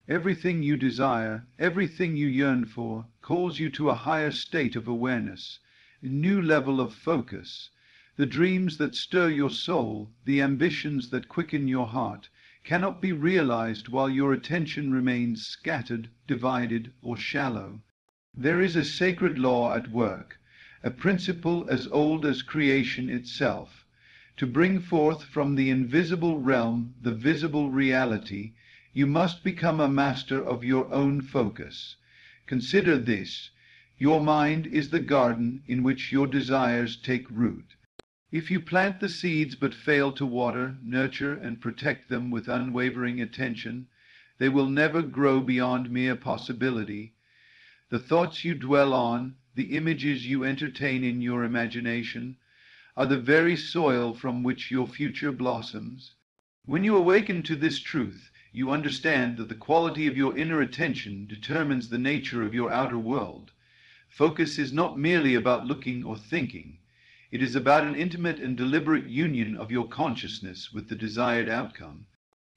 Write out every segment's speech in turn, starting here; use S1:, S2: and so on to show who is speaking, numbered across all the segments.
S1: Everything you desire, everything you yearn for, calls you to a higher state of awareness, a new level of focus. The dreams that stir your soul, the ambitions that quicken your heart, cannot be realized while your attention remains scattered, divided, or shallow. There is a sacred law at work, a principle as old as creation itself. To bring forth from the invisible realm the visible reality, you must become a master of your own focus. Consider this: your mind is the garden in which your desires take root. If you plant the seeds but fail to water, nurture, and protect them with unwavering attention, they will never grow beyond mere possibility. The thoughts you dwell on, the images you entertain in your imagination, are the very soil from which your future blossoms. When you awaken to this truth, you understand that the quality of your inner attention determines the nature of your outer world. Focus is not merely about looking or thinking. It is about an intimate and deliberate union of your consciousness with the desired outcome.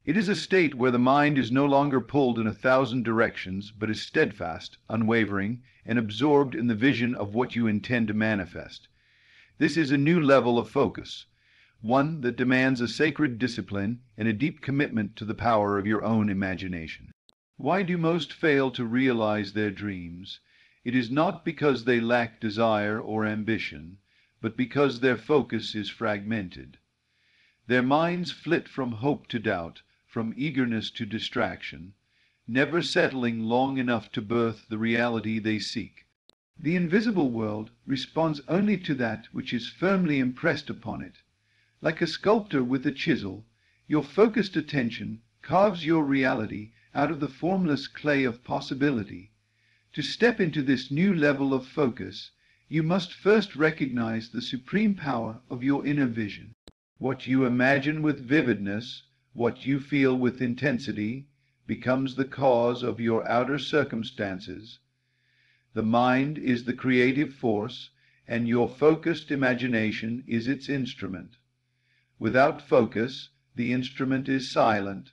S1: It is a state where the mind is no longer pulled in 1,000 directions, but is steadfast, unwavering, and absorbed in the vision of what you intend to manifest. This is a new level of focus, one that demands a sacred discipline and a deep commitment to the power of your own imagination. Why do most fail to realize their dreams? It is not because they lack desire or ambition, but because their focus is fragmented. Their minds flit from hope to doubt, from eagerness to distraction, never settling long enough to birth the reality they seek. The invisible world responds only to that which is firmly impressed upon it. Like a sculptor with a chisel, your focused attention carves your reality out of the formless clay of possibility. To step into this new level of focus, you must first recognize the supreme power of your inner vision. What you imagine with vividness, what you feel with intensity, becomes the cause of your outer circumstances. The mind is the creative force, and your focused imagination is its instrument. Without focus, the instrument is silent,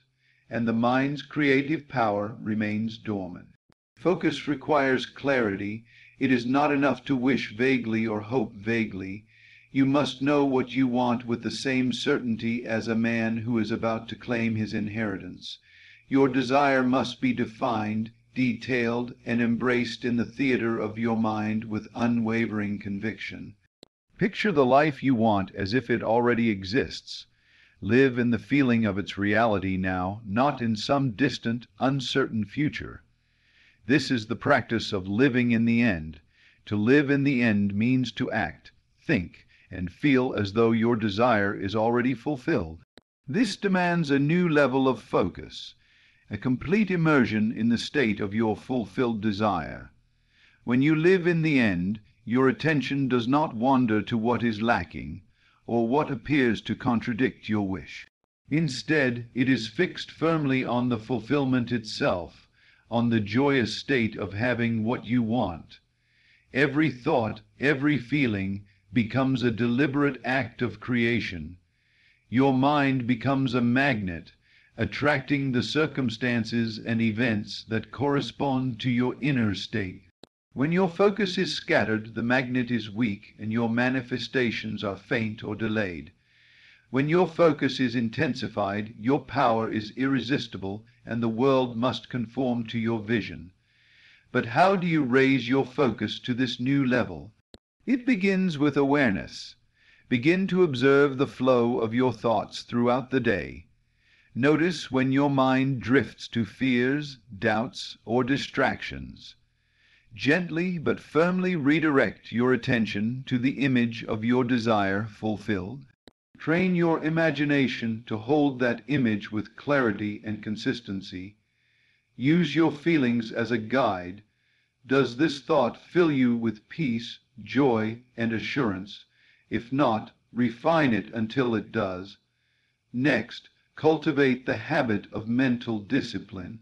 S1: and the mind's creative power remains dormant. Focus requires clarity. It is not enough to wish vaguely or hope vaguely. You must know what you want with the same certainty as a man who is about to claim his inheritance. Your desire must be defined, detailed, and embraced in the theater of your mind with unwavering conviction. Picture the life you want as if it already exists. Live in the feeling of its reality now, not in some distant, uncertain future. This is the practice of living in the end. To live in the end means to act, think, and feel as though your desire is already fulfilled. This demands a new level of focus, a complete immersion in the state of your fulfilled desire. When you live in the end, your attention does not wander to what is lacking, or what appears to contradict your wish. Instead, it is fixed firmly on the fulfillment itself, on the joyous state of having what you want. Every thought, every feeling becomes a deliberate act of creation. Your mind becomes a magnet, attracting the circumstances and events that correspond to your inner state. When your focus is scattered, the magnet is weak, and your manifestations are faint or delayed. When your focus is intensified, your power is irresistible, and the world must conform to your vision. But how do you raise your focus to this new level? It begins with awareness. Begin to observe the flow of your thoughts throughout the day. Notice when your mind drifts to fears, doubts, or distractions. Gently but firmly redirect your attention to the image of your desire fulfilled. Train your imagination to hold that image with clarity and consistency. Use your feelings as a guide. Does this thought fill you with peace, joy, and assurance? If not, refine it until it does. Next, cultivate the habit of mental discipline.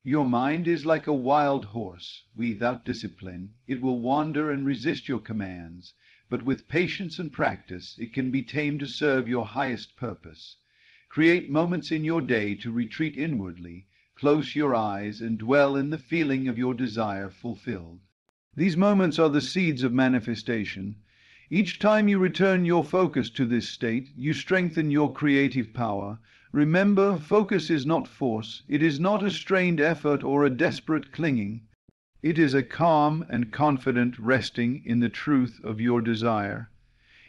S1: Your mind is like a wild horse. Without discipline, it will wander and resist your commands, but with patience and practice, it can be tamed to serve your highest purpose. Create moments in your day to retreat inwardly, close your eyes, and dwell in the feeling of your desire fulfilled. These moments are the seeds of manifestation. Each time you return your focus to this state, you strengthen your creative power. Remember, focus is not force. It is not a strained effort or a desperate clinging. It is a calm and confident resting in the truth of your desire.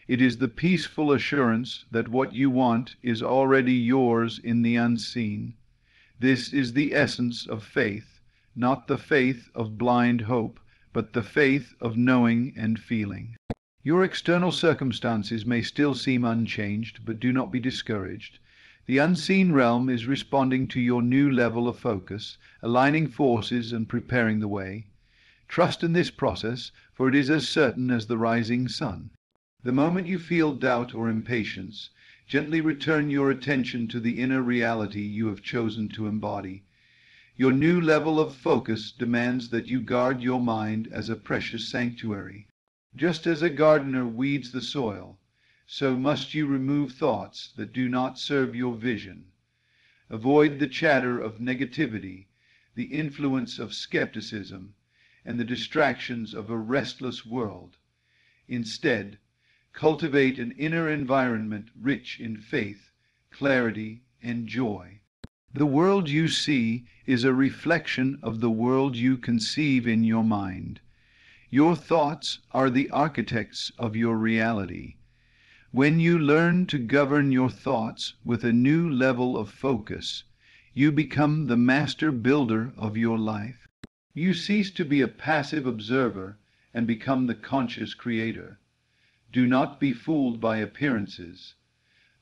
S1: It is the peaceful assurance that what you want is already yours in the unseen. This is the essence of faith, not the faith of blind hope, but the faith of knowing and feeling. Your external circumstances may still seem unchanged, but do not be discouraged. The unseen realm is responding to your new level of focus, aligning forces and preparing the way. Trust in this process, for it is as certain as the rising sun. The moment you feel doubt or impatience, gently return your attention to the inner reality you have chosen to embody. Your new level of focus demands that you guard your mind as a precious sanctuary. Just as a gardener weeds the soil, so must you remove thoughts that do not serve your vision. Avoid the chatter of negativity, the influence of skepticism, and the distractions of a restless world. Instead, cultivate an inner environment rich in faith, clarity, and joy. The world you see is a reflection of the world you conceive in your mind. Your thoughts are the architects of your reality. When you learn to govern your thoughts with a new level of focus, you become the master builder of your life. You cease to be a passive observer and become the conscious creator. Do not be fooled by appearances.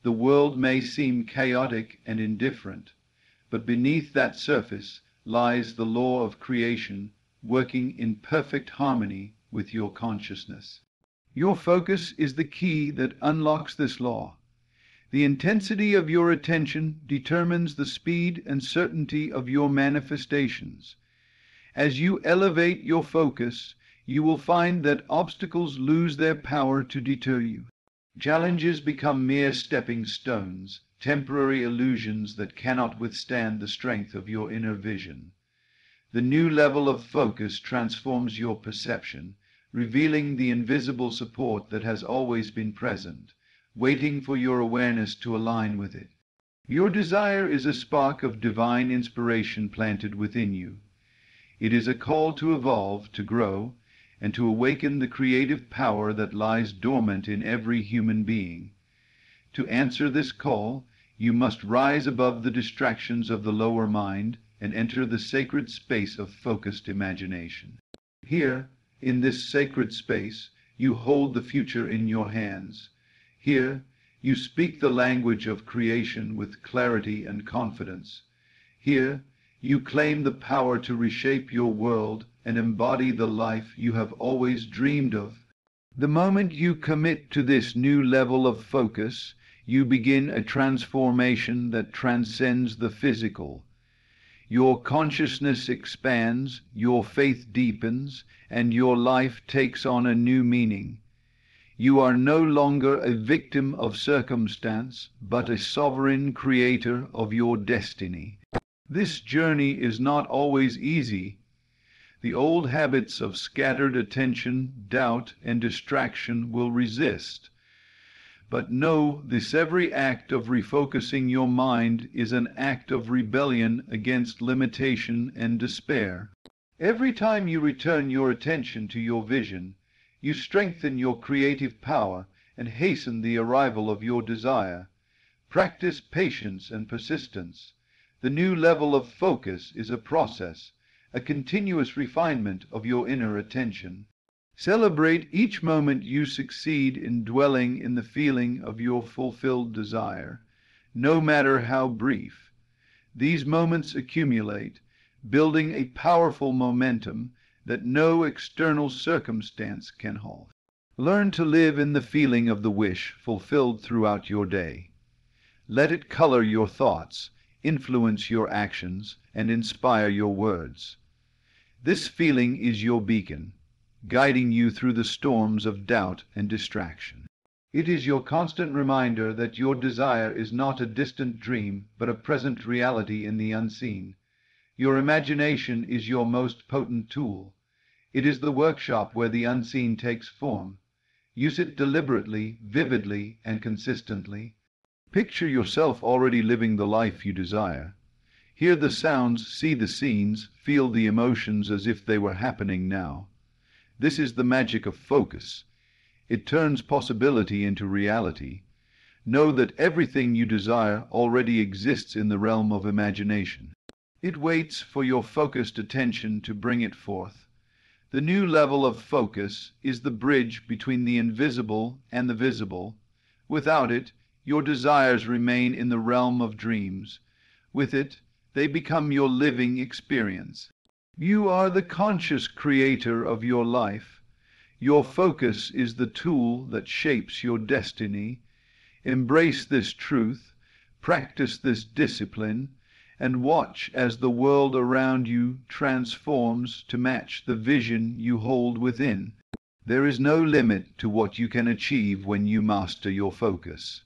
S1: The world may seem chaotic and indifferent, but beneath that surface lies the law of creation working in perfect harmony with your consciousness. Your focus is the key that unlocks this law. The intensity of your attention determines the speed and certainty of your manifestations. As you elevate your focus, you will find that obstacles lose their power to deter you. Challenges become mere stepping stones, temporary illusions that cannot withstand the strength of your inner vision. The new level of focus transforms your perception, revealing the invisible support that has always been present, waiting for your awareness to align with it. Your desire is a spark of divine inspiration planted within you. It is a call to evolve, to grow, and to awaken the creative power that lies dormant in every human being. To answer this call, you must rise above the distractions of the lower mind and enter the sacred space of focused imagination. Here, in this sacred space, you hold the future in your hands. Here, you speak the language of creation with clarity and confidence. Here, you claim the power to reshape your world and embody the life you have always dreamed of. The moment you commit to this new level of focus, you begin a transformation that transcends the physical. Your consciousness expands, your faith deepens, and your life takes on a new meaning. You are no longer a victim of circumstance, but a sovereign creator of your destiny. This journey is not always easy. The old habits of scattered attention, doubt, and distraction will resist. But know this every act of refocusing your mind is an act of rebellion against limitation and despair. Every time you return your attention to your vision, you strengthen your creative power and hasten the arrival of your desire. Practice patience and persistence. The new level of focus is a process, a continuous refinement of your inner attention. Celebrate each moment you succeed in dwelling in the feeling of your fulfilled desire, no matter how brief. These moments accumulate, building a powerful momentum that no external circumstance can halt. Learn to live in the feeling of the wish fulfilled throughout your day. Let it color your thoughts, influence your actions, and inspire your words. This feeling is your beacon, guiding you through the storms of doubt and distraction. It is your constant reminder that your desire is not a distant dream, but a present reality in the unseen. Your imagination is your most potent tool. It is the workshop where the unseen takes form. Use it deliberately, vividly, and consistently. Picture yourself already living the life you desire. Hear the sounds, see the scenes, feel the emotions as if they were happening now. This is the magic of focus. It turns possibility into reality. Know that everything you desire already exists in the realm of imagination. It waits for your focused attention to bring it forth. The new level of focus is the bridge between the invisible and the visible. Without it, your desires remain in the realm of dreams. With it, they become your living experience. You are the conscious creator of your life. Your focus is the tool that shapes your destiny. Embrace this truth, practice this discipline, and watch as the world around you transforms to match the vision you hold within. There is no limit to what you can achieve when you master your focus.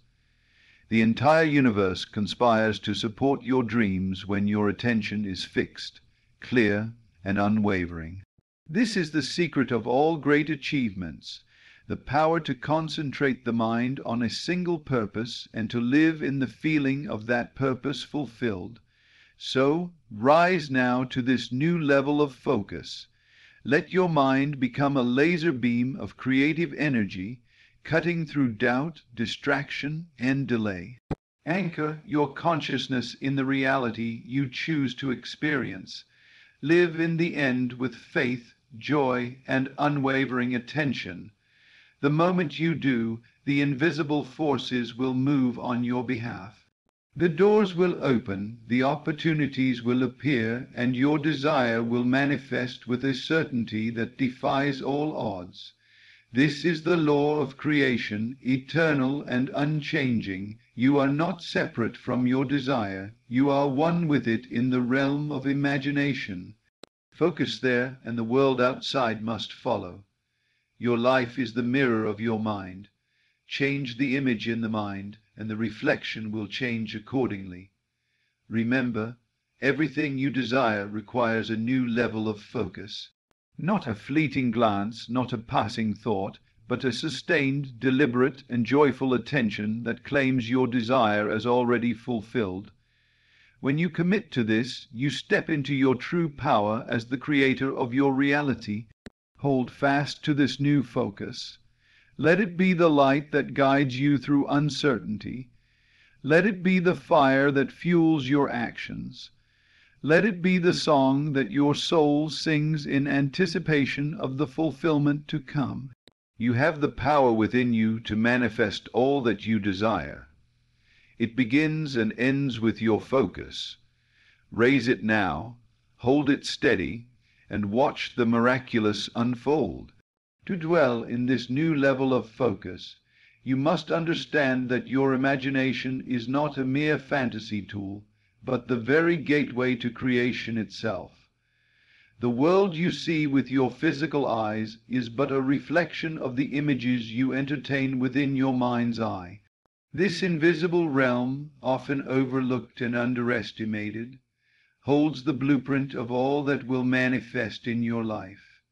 S1: The entire universe conspires to support your dreams when your attention is fixed, clear, and unwavering. This is the secret of all great achievements, the power to concentrate the mind on a single purpose and to live in the feeling of that purpose fulfilled. So, rise now to this new level of focus. Let your mind become a laser beam of creative energy, cutting through doubt, distraction, and delay. Anchor your consciousness in the reality you choose to experience. Live in the end with faith, joy, and unwavering attention. The moment you do, the invisible forces will move on your behalf. The doors will open, the opportunities will appear, and your desire will manifest with a certainty that defies all odds. This is the law of creation, eternal and unchanging. You are not separate from your desire. You are one with it in the realm of imagination. Focus there, and the world outside must follow. Your life is the mirror of your mind. Change the image in the mind, and the reflection will change accordingly. Remember, everything you desire requires a new level of focus. Not a fleeting glance, not a passing thought, but a sustained, deliberate, and joyful attention that claims your desire as already fulfilled. When you commit to this, you step into your true power as the creator of your reality. Hold fast to this new focus. Let it be the light that guides you through uncertainty. Let it be the fire that fuels your actions. Let it be the song that your soul sings in anticipation of the fulfillment to come. You have the power within you to manifest all that you desire. It begins and ends with your focus. Raise it now, hold it steady, and watch the miraculous unfold. To dwell in this new level of focus, you must understand that your imagination is not a mere fantasy tool, but the very gateway to creation itself. The world you see with your physical eyes is but a reflection of the images you entertain within your mind's eye. This invisible realm, often overlooked and underestimated, holds the blueprint of all that will manifest in your life.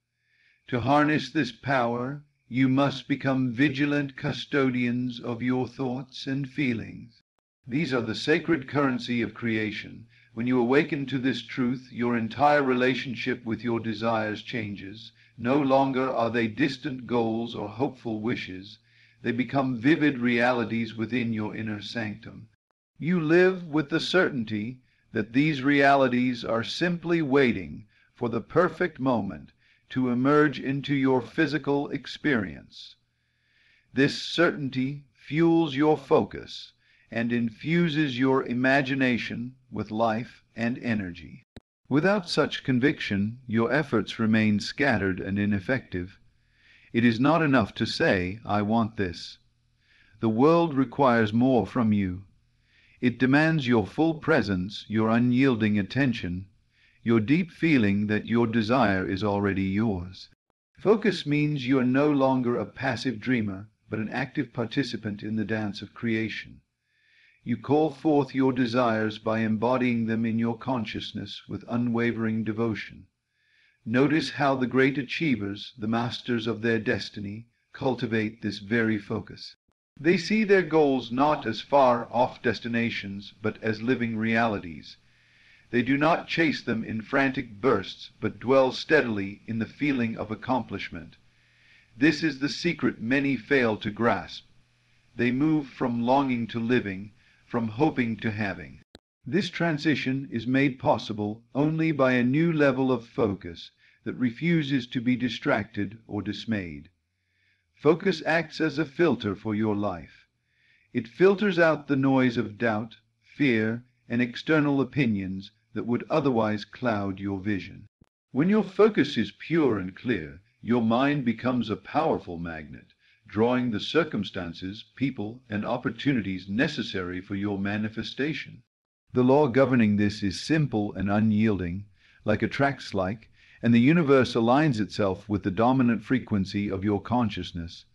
S1: To harness this power, you must become vigilant custodians of your thoughts and feelings. These are the sacred currency of creation. When you awaken to this truth, your entire relationship with your desires changes. No longer are they distant goals or hopeful wishes. They become vivid realities within your inner sanctum. You live with the certainty that these realities are simply waiting for the perfect moment to emerge into your physical experience. This certainty fuels your focus and infuses your imagination with life and energy. Without such conviction, your efforts remain scattered and ineffective. It is not enough to say, "I want this." The world requires more from you. It demands your full presence, your unyielding attention, your deep feeling that your desire is already yours. Focus means you are no longer a passive dreamer, but an active participant in the dance of creation. You call forth your desires by embodying them in your consciousness with unwavering devotion. Notice how the great achievers, the masters of their destiny, cultivate this very focus. They see their goals not as far-off destinations, but as living realities. They do not chase them in frantic bursts, but dwell steadily in the feeling of accomplishment. This is the secret many fail to grasp. They move from longing to living, from hoping to having. This transition is made possible only by a new level of focus that refuses to be distracted or dismayed. Focus acts as a filter for your life. It filters out the noise of doubt, fear, and external opinions that would otherwise cloud your vision. When your focus is pure and clear, your mind becomes a powerful magnet, drawing the circumstances, people, and opportunities necessary for your manifestation. The law governing this is simple and unyielding, like attracts like, and the universe aligns itself with the dominant frequency of your consciousness.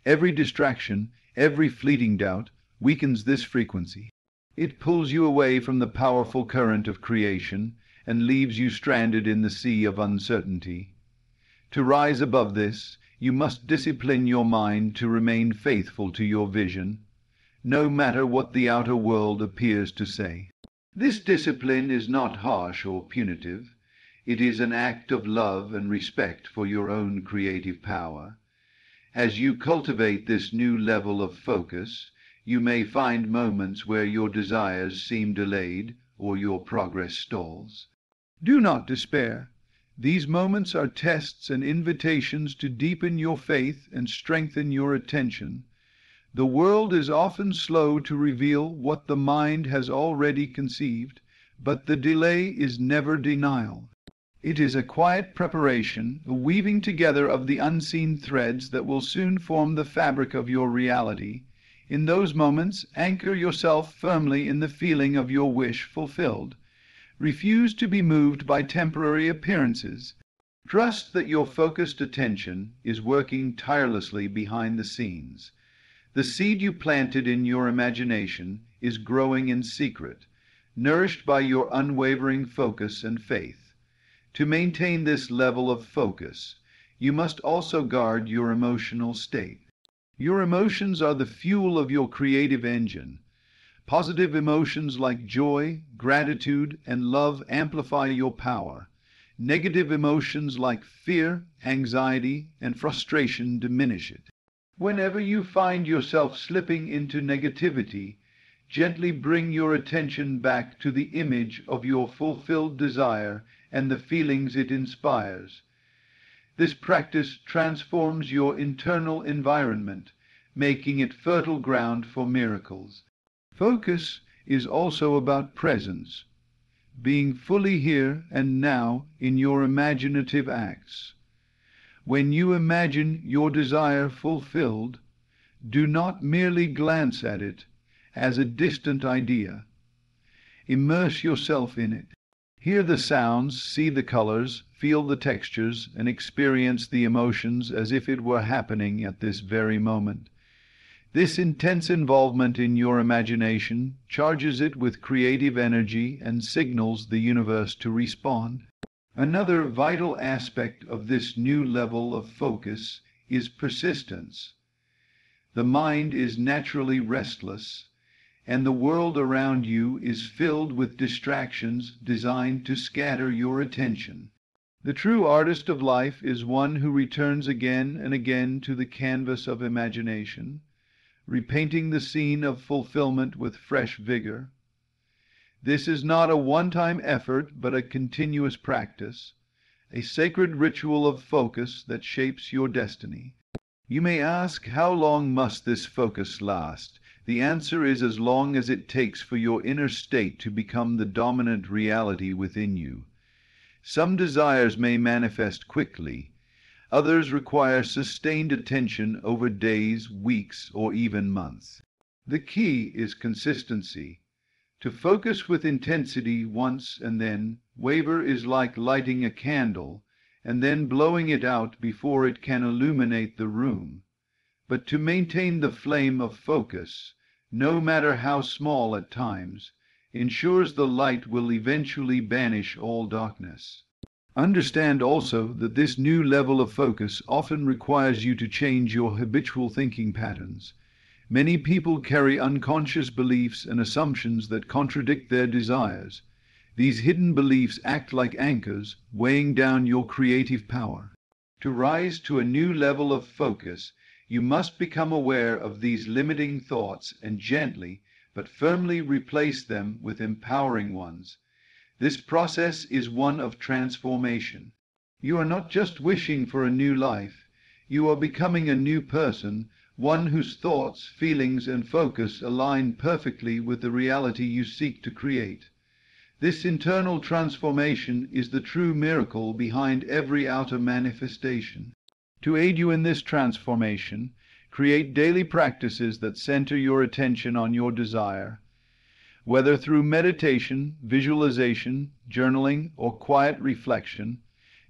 S1: Every distraction, every fleeting doubt, weakens this frequency. It pulls you away from the powerful current of creation and leaves you stranded in the sea of uncertainty. To rise above this, you must discipline your mind to remain faithful to your vision, no matter what the outer world appears to say. This discipline is not harsh or punitive. It is an act of love and respect for your own creative power. As you cultivate this new level of focus, you may find moments where your desires seem delayed or your progress stalls. Do not despair. These moments are tests and invitations to deepen your faith and strengthen your attention. The world is often slow to reveal what the mind has already conceived, but the delay is never denial. It is a quiet preparation, a weaving together of the unseen threads that will soon form the fabric of your reality. In those moments, anchor yourself firmly in the feeling of your wish fulfilled. Refuse to be moved by temporary appearances. Trust that your focused attention is working tirelessly behind the scenes. The seed you planted in your imagination is growing in secret, nourished by your unwavering focus and faith. To maintain this level of focus, you must also guard your emotional state. Your emotions are the fuel of your creative engine. Positive emotions like joy, gratitude, and love amplify your power. Negative emotions like fear, anxiety, and frustration diminish it. Whenever you find yourself slipping into negativity, gently bring your attention back to the image of your fulfilled desire and the feelings it inspires. This practice transforms your internal environment, making it fertile ground for miracles. Focus is also about presence, being fully here and now in your imaginative acts. When you imagine your desire fulfilled, do not merely glance at it as a distant idea. Immerse yourself in it. Hear the sounds, see the colors, feel the textures, and experience the emotions as if it were happening at this very moment. This intense involvement in your imagination charges it with creative energy and signals the universe to respond. Another vital aspect of this new level of focus is persistence. The mind is naturally restless, and the world around you is filled with distractions designed to scatter your attention. The true artist of life is one who returns again and again to the canvas of imagination, repainting the scene of fulfillment with fresh vigor. This is not a one-time effort, but a continuous practice, a sacred ritual of focus that shapes your destiny. You may ask, how long must this focus last? The answer is as long as it takes for your inner state to become the dominant reality within you. Some desires may manifest quickly. Others require sustained attention over days, weeks, or even months. The key is consistency. To focus with intensity once and then waver is like lighting a candle and then blowing it out before it can illuminate the room. But to maintain the flame of focus, no matter how small at times, ensures the light will eventually banish all darkness. Understand also that this new level of focus often requires you to change your habitual thinking patterns. Many people carry unconscious beliefs and assumptions that contradict their desires. These hidden beliefs act like anchors, weighing down your creative power. To rise to a new level of focus, you must become aware of these limiting thoughts and gently but firmly replace them with empowering ones. This process is one of transformation. You are not just wishing for a new life, you are becoming a new person, one whose thoughts, feelings, and focus align perfectly with the reality you seek to create. This internal transformation is the true miracle behind every outer manifestation. To aid you in this transformation, create daily practices that center your attention on your desire. Whether through meditation, visualization, journaling, or quiet reflection,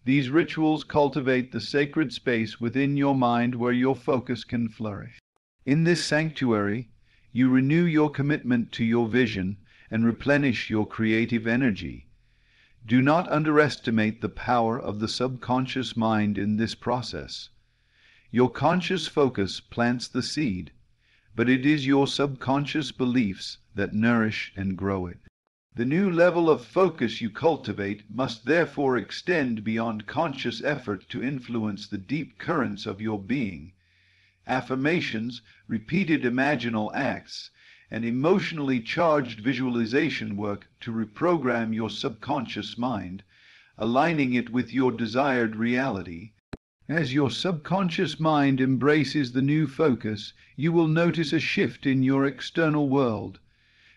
S1: these rituals cultivate the sacred space within your mind where your focus can flourish. In this sanctuary, you renew your commitment to your vision and replenish your creative energy. Do not underestimate the power of the subconscious mind in this process. Your conscious focus plants the seed, but it is your subconscious beliefs that nourish and grow it. The new level of focus you cultivate must therefore extend beyond conscious effort to influence the deep currents of your being. Affirmations, repeated imaginal acts, and emotionally charged visualization work to reprogram your subconscious mind, aligning it with your desired reality. As your subconscious mind embraces the new focus, you will notice a shift in your external world.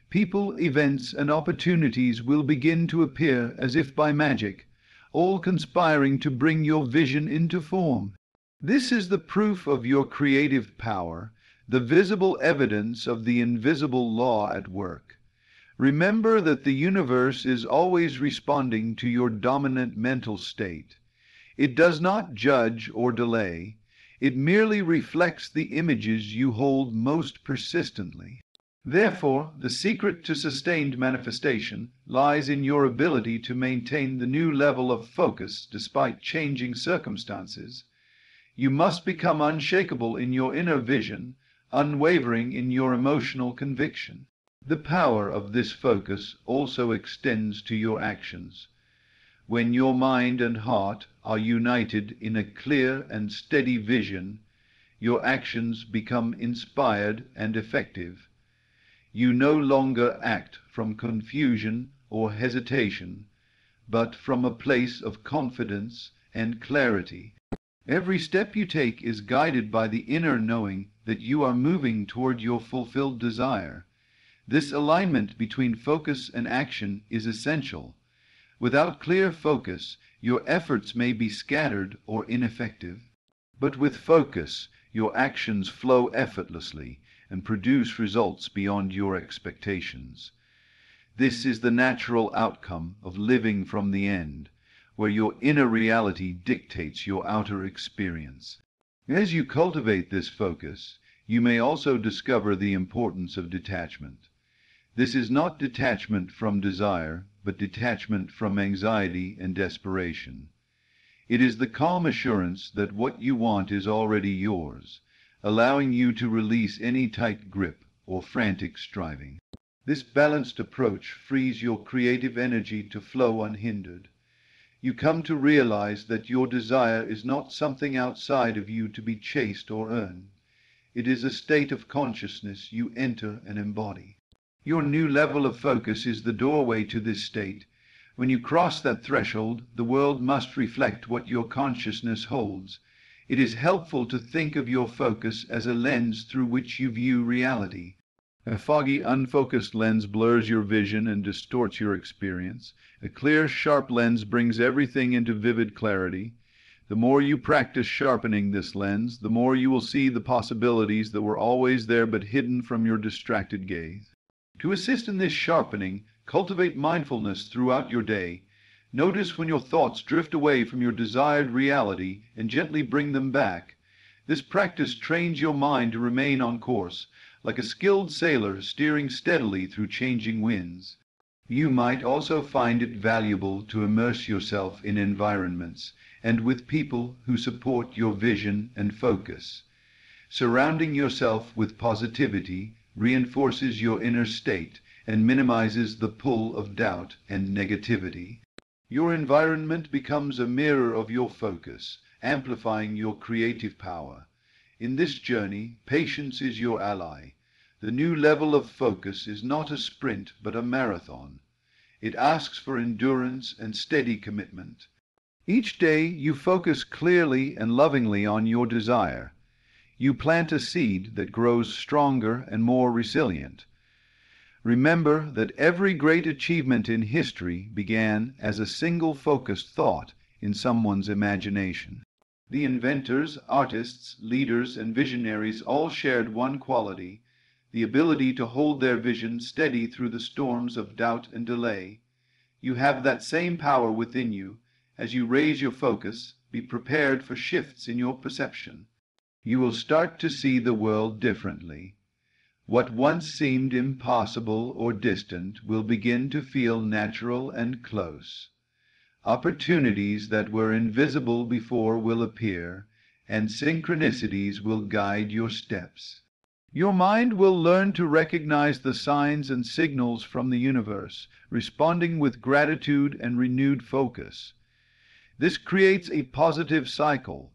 S1: People, events, and opportunities will begin to appear as if by magic, all conspiring to bring your vision into form. This is the proof of your creative power, the visible evidence of the invisible law at work. Remember that the universe is always responding to your dominant mental state. It does not judge or delay. It merely reflects the images you hold most persistently. Therefore, the secret to sustained manifestation lies in your ability to maintain the new level of focus despite changing circumstances. You must become unshakable in your inner vision, unwavering in your emotional conviction. The power of this focus also extends to your actions. When your mind and heart are united in a clear and steady vision, your actions become inspired and effective. You no longer act from confusion or hesitation, but from a place of confidence and clarity. Every step you take is guided by the inner knowing that you are moving toward your fulfilled desire. This alignment between focus and action is essential. Without clear focus, your efforts may be scattered or ineffective. But with focus, your actions flow effortlessly and produce results beyond your expectations. This is the natural outcome of living from the end, where your inner reality dictates your outer experience. As you cultivate this focus, you may also discover the importance of detachment. This is not detachment from desire, but detachment from anxiety and desperation. It is the calm assurance that what you want is already yours, allowing you to release any tight grip or frantic striving. This balanced approach frees your creative energy to flow unhindered. You come to realize that your desire is not something outside of you to be chased or earned. It is a state of consciousness you enter and embody. Your new level of focus is the doorway to this state. When you cross that threshold, the world must reflect what your consciousness holds. It is helpful to think of your focus as a lens through which you view reality. A foggy, unfocused lens blurs your vision and distorts your experience. A clear, sharp lens brings everything into vivid clarity. The more you practice sharpening this lens, the more you will see the possibilities that were always there but hidden from your distracted gaze. To assist in this sharpening, cultivate mindfulness throughout your day. Notice when your thoughts drift away from your desired reality and gently bring them back. This practice trains your mind to remain on course, like a skilled sailor steering steadily through changing winds. You might also find it valuable to immerse yourself in environments and with people who support your vision and focus. Surrounding yourself with positivity reinforces your inner state and minimizes the pull of doubt and negativity. Your environment becomes a mirror of your focus, amplifying your creative power. In this journey, patience is your ally. The new level of focus is not a sprint, but a marathon. It asks for endurance and steady commitment. Each day, you focus clearly and lovingly on your desire. You plant a seed that grows stronger and more resilient. Remember that every great achievement in history began as a single focused thought in someone's imagination. The inventors, artists, leaders, and visionaries all shared one quality: the ability to hold their vision steady through the storms of doubt and delay. You have that same power within you. As you raise your focus, be prepared for shifts in your perception. You will start to see the world differently. What once seemed impossible or distant will begin to feel natural and close. Opportunities that were invisible before will appear, and synchronicities will guide your steps. Your mind will learn to recognize the signs and signals from the universe, responding with gratitude and renewed focus. This creates a positive cycle.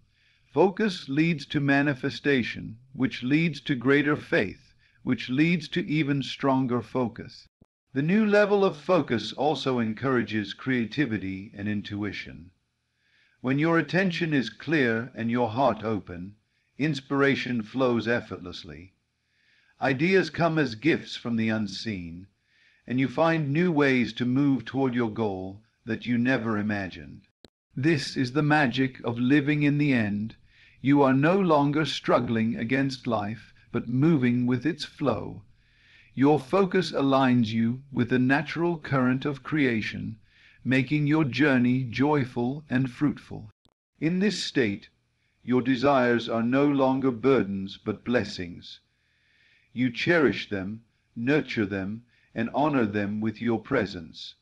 S1: Focus leads to manifestation, which leads to greater faith, which leads to even stronger focus. The new level of focus also encourages creativity and intuition. When your attention is clear and your heart open, inspiration flows effortlessly. Ideas come as gifts from the unseen, and you find new ways to move toward your goal that you never imagined. This is the magic of living in the end. You are no longer struggling against life, but moving with its flow. Your focus aligns you with the natural current of creation, making your journey joyful and fruitful. In this state, your desires are no longer burdens but blessings. You cherish them, nurture them, and honor them with your presence.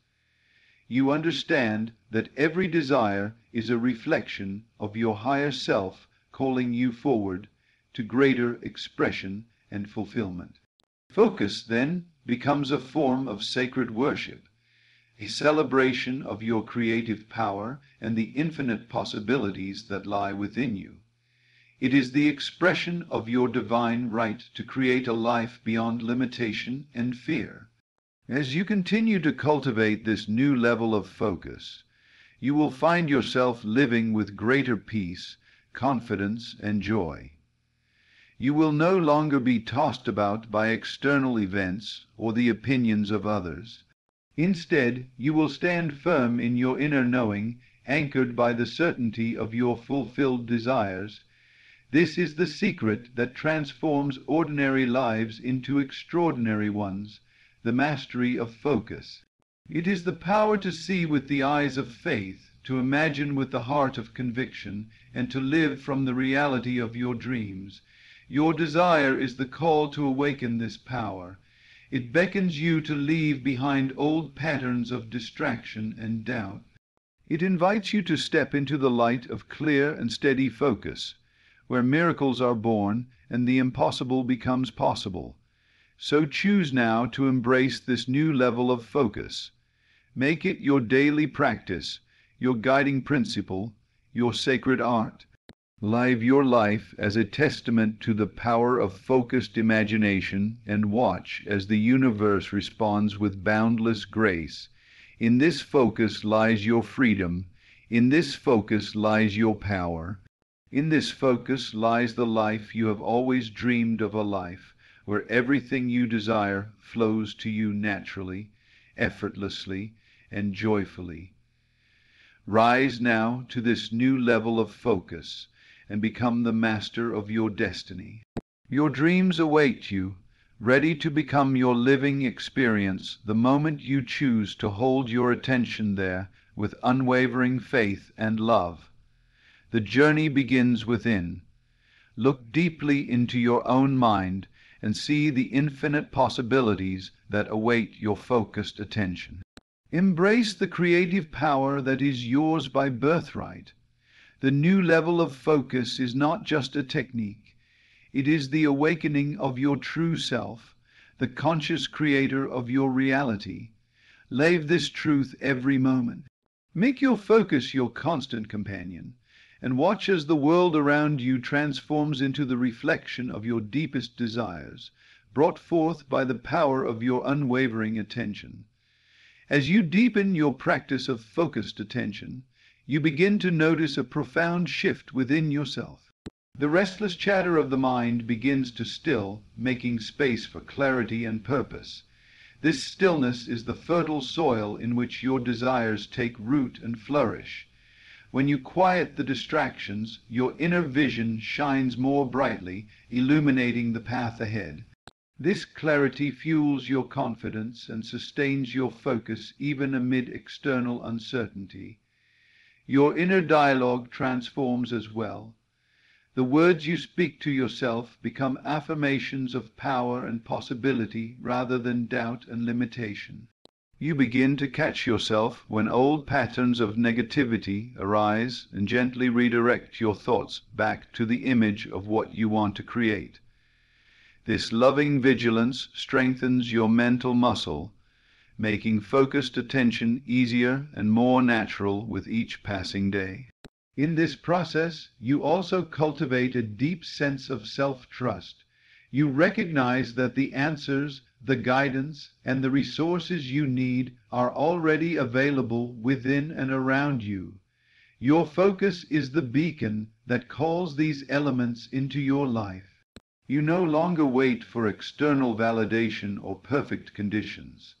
S1: You understand that every desire is a reflection of your higher self calling you forward to greater expression and fulfillment. Focus, then, becomes a form of sacred worship, a celebration of your creative power and the infinite possibilities that lie within you. It is the expression of your divine right to create a life beyond limitation and fear. As you continue to cultivate this new level of focus, you will find yourself living with greater peace, confidence, and joy. You will no longer be tossed about by external events or the opinions of others. Instead, you will stand firm in your inner knowing, anchored by the certainty of your fulfilled desires. This is the secret that transforms ordinary lives into extraordinary ones, the mastery of focus. It is the power to see with the eyes of faith, to imagine with the heart of conviction, and to live from the reality of your dreams. Your desire is the call to awaken this power. It beckons you to leave behind old patterns of distraction and doubt. It invites you to step into the light of clear and steady focus, where miracles are born and the impossible becomes possible. So choose now to embrace this new level of focus. Make it your daily practice, your guiding principle, your sacred art. Live your life as a testament to the power of focused imagination, and watch as the universe responds with boundless grace. In this focus lies your freedom. In this focus lies your power. In this focus lies the life you have always dreamed of, a life where everything you desire flows to you naturally, effortlessly, and joyfully. Rise now to this new level of focus and become the master of your destiny. Your dreams await you, ready to become your living experience the moment you choose to hold your attention there with unwavering faith and love. The journey begins within. Look deeply into your own mind and see the infinite possibilities that await your focused attention. Embrace the creative power that is yours by birthright. The new level of focus is not just a technique. It is the awakening of your true self, the conscious creator of your reality. Live this truth every moment. Make your focus your constant companion, and watch as the world around you transforms into the reflection of your deepest desires, brought forth by the power of your unwavering attention. As you deepen your practice of focused attention, you begin to notice a profound shift within yourself. The restless chatter of the mind begins to still, making space for clarity and purpose. This stillness is the fertile soil in which your desires take root and flourish. When you quiet the distractions, your inner vision shines more brightly, illuminating the path ahead. This clarity fuels your confidence and sustains your focus even amid external uncertainty. Your inner dialogue transforms as well. The words you speak to yourself become affirmations of power and possibility rather than doubt and limitation. You begin to catch yourself when old patterns of negativity arise and gently redirect your thoughts back to the image of what you want to create. This loving vigilance strengthens your mental muscle, making focused attention easier and more natural with each passing day. In this process, you also cultivate a deep sense of self-trust. You recognize that the answers, the guidance, and the resources you need are already available within and around you. Your focus is the beacon that calls these elements into your life. You no longer wait for external validation or perfect conditions.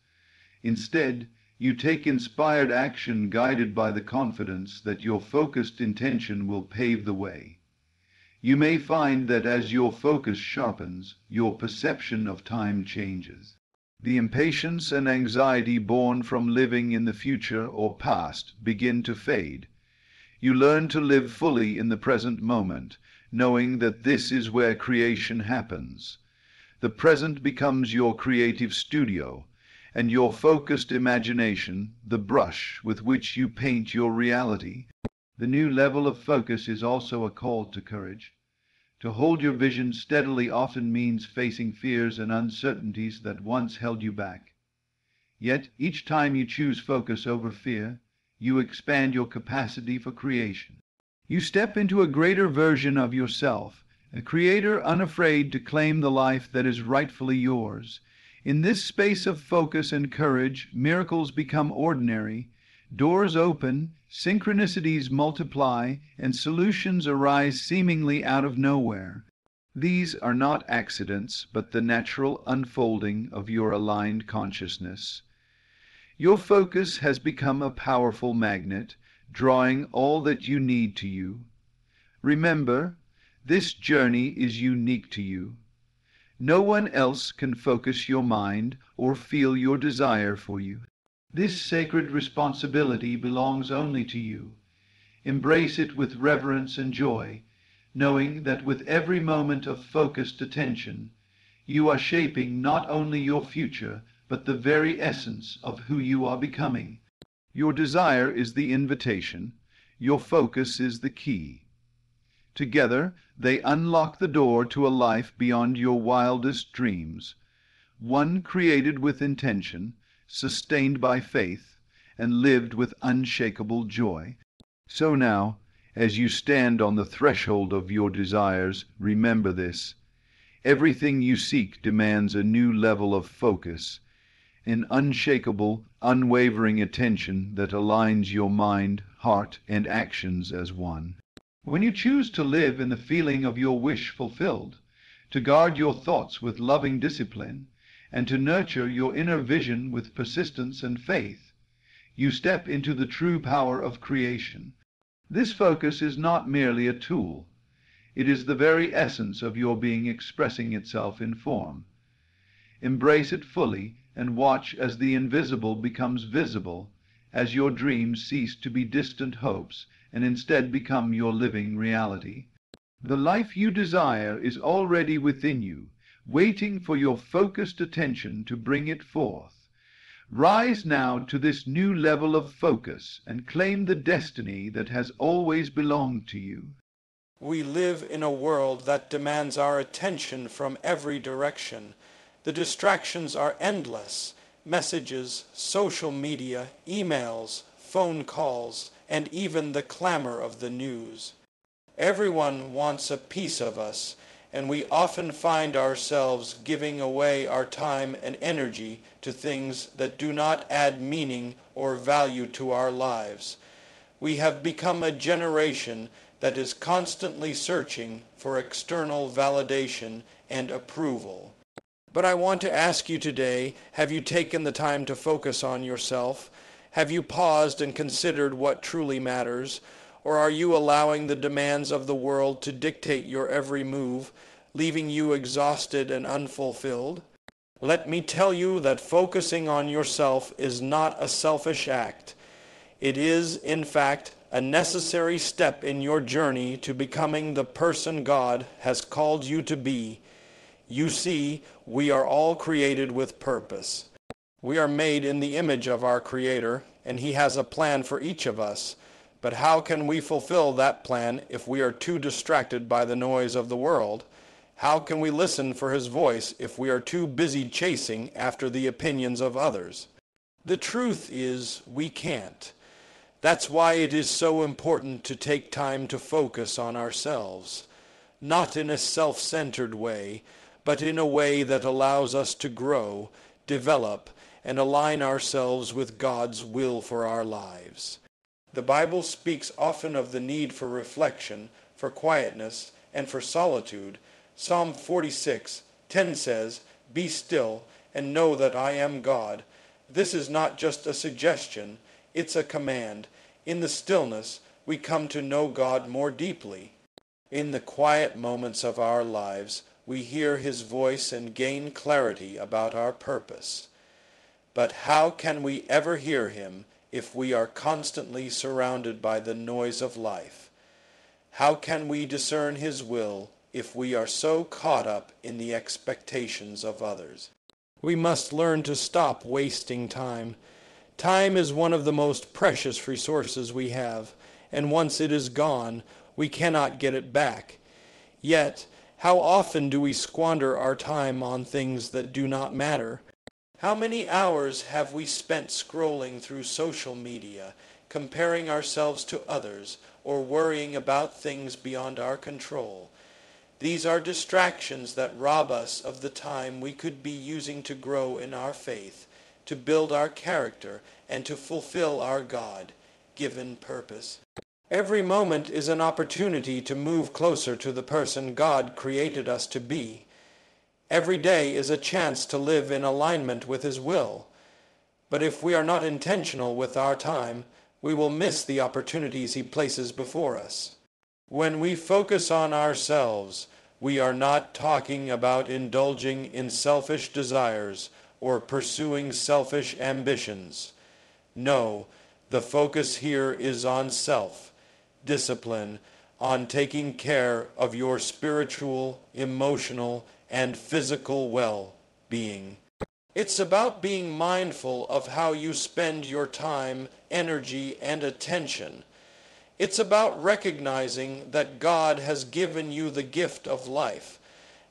S1: Instead, you take inspired action guided by the confidence that your focused intention will pave the way. You may find that as your focus sharpens, your perception of time changes. The impatience and anxiety born from living in the future or past begin to fade. You learn to live fully in the present moment, knowing that this is where creation happens. The present becomes your creative studio, and your focused imagination, the brush with which you paint your reality. The new level of focus is also a call to courage. To hold your vision steadily often means facing fears and uncertainties that once held you back. Yet, each time you choose focus over fear, you expand your capacity for creation. You step into a greater version of yourself, a creator unafraid to claim the life that is rightfully yours. In this space of focus and courage, miracles become ordinary, doors open, synchronicities multiply, and solutions arise seemingly out of nowhere. These are not accidents, but the natural unfolding of your aligned consciousness. Your focus has become a powerful magnet, drawing all that you need to you. Remember, this journey is unique to you. No one else can focus your mind or feel your desire for you. This sacred responsibility belongs only to you. Embrace it with reverence and joy, knowing that with every moment of focused attention, you are shaping not only your future, but the very essence of who you are becoming. Your desire is the invitation. Your focus is the key. Together, they unlock the door to a life beyond your wildest dreams, one created with intention, sustained by faith, and lived with unshakable joy. So now, as you stand on the threshold of your desires, remember this. Everything you seek demands a new level of focus, an unshakable, unwavering attention that aligns your mind, heart, and actions as one. When you choose to live in the feeling of your wish fulfilled, to guard your thoughts with loving discipline, and to nurture your inner vision with persistence and faith, you step into the true power of creation. This focus is not merely a tool. It is the very essence of your being expressing itself in form. Embrace it fully and watch as the invisible becomes visible, as your dreams cease to be distant hopes and instead become your living reality. The life you desire is already within you, waiting for your focused attention to bring it forth. Rise now to this new level of focus and claim the destiny that has always belonged to you.
S2: We live in a world that demands our attention from every direction. The distractions are endless. Messages, social media, emails, phone calls, and even the clamor of the news. Everyone wants a piece of us, and we often find ourselves giving away our time and energy to things that do not add meaning or value to our lives. We have become a generation that is constantly searching for external validation and approval. But I want to ask you today, have you taken the time to focus on yourself? Have you paused and considered what truly matters? Or are you allowing the demands of the world to dictate your every move, leaving you exhausted and unfulfilled? Let me tell you that focusing on yourself is not a selfish act. It is, in fact, a necessary step in your journey to becoming the person God has called you to be. You see, we are all created with purpose. We are made in the image of our Creator, and He has a plan for each of us. But how can we fulfill that plan if we are too distracted by the noise of the world? How can we listen for His voice if we are too busy chasing after the opinions of others? The truth is, we can't. That's why it is so important to take time to focus on ourselves, not in a self-centered way, but in a way that allows us to grow, develop, and align ourselves with God's will for our lives. The Bible speaks often of the need for reflection, for quietness, and for solitude. Psalm 46:10 says, "Be still and know that I am God." This is not just a suggestion, it's a command. In the stillness, we come to know God more deeply. In the quiet moments of our lives, we hear His voice and gain clarity about our purpose. But how can we ever hear Him if we are constantly surrounded by the noise of life? How can we discern His will if we are so caught up in the expectations of others? We must learn to stop wasting time. Time is one of the most precious resources we have, and once it is gone, we cannot get it back. Yet, how often do we squander our time on things that do not matter? How many hours have we spent scrolling through social media, comparing ourselves to others, or worrying about things beyond our control? These are distractions that rob us of the time we could be using to grow in our faith, to build our character, and to fulfill our God-given purpose. Every moment is an opportunity to move closer to the person God created us to be. Every day is a chance to live in alignment with His will. But if we are not intentional with our time, we will miss the opportunities He places before us. When we focus on ourselves, we are not talking about indulging in selfish desires or pursuing selfish ambitions. No, the focus here is on self-discipline, on taking care of your spiritual, emotional, and physical well-being. It's about being mindful of how you spend your time, energy, and attention. It's about recognizing that God has given you the gift of life,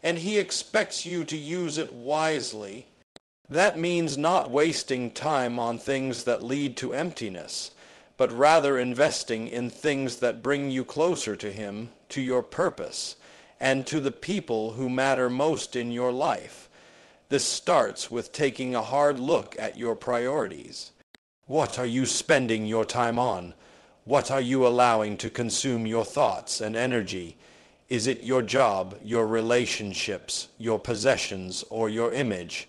S2: and He expects you to use it wisely. That means not wasting time on things that lead to emptiness, but rather investing in things that bring you closer to Him, to your purpose, and to the people who matter most in your life. This starts with taking a hard look at your priorities. What are you spending your time on? What are you allowing to consume your thoughts and energy? Is it your job, your relationships, your possessions, or your image?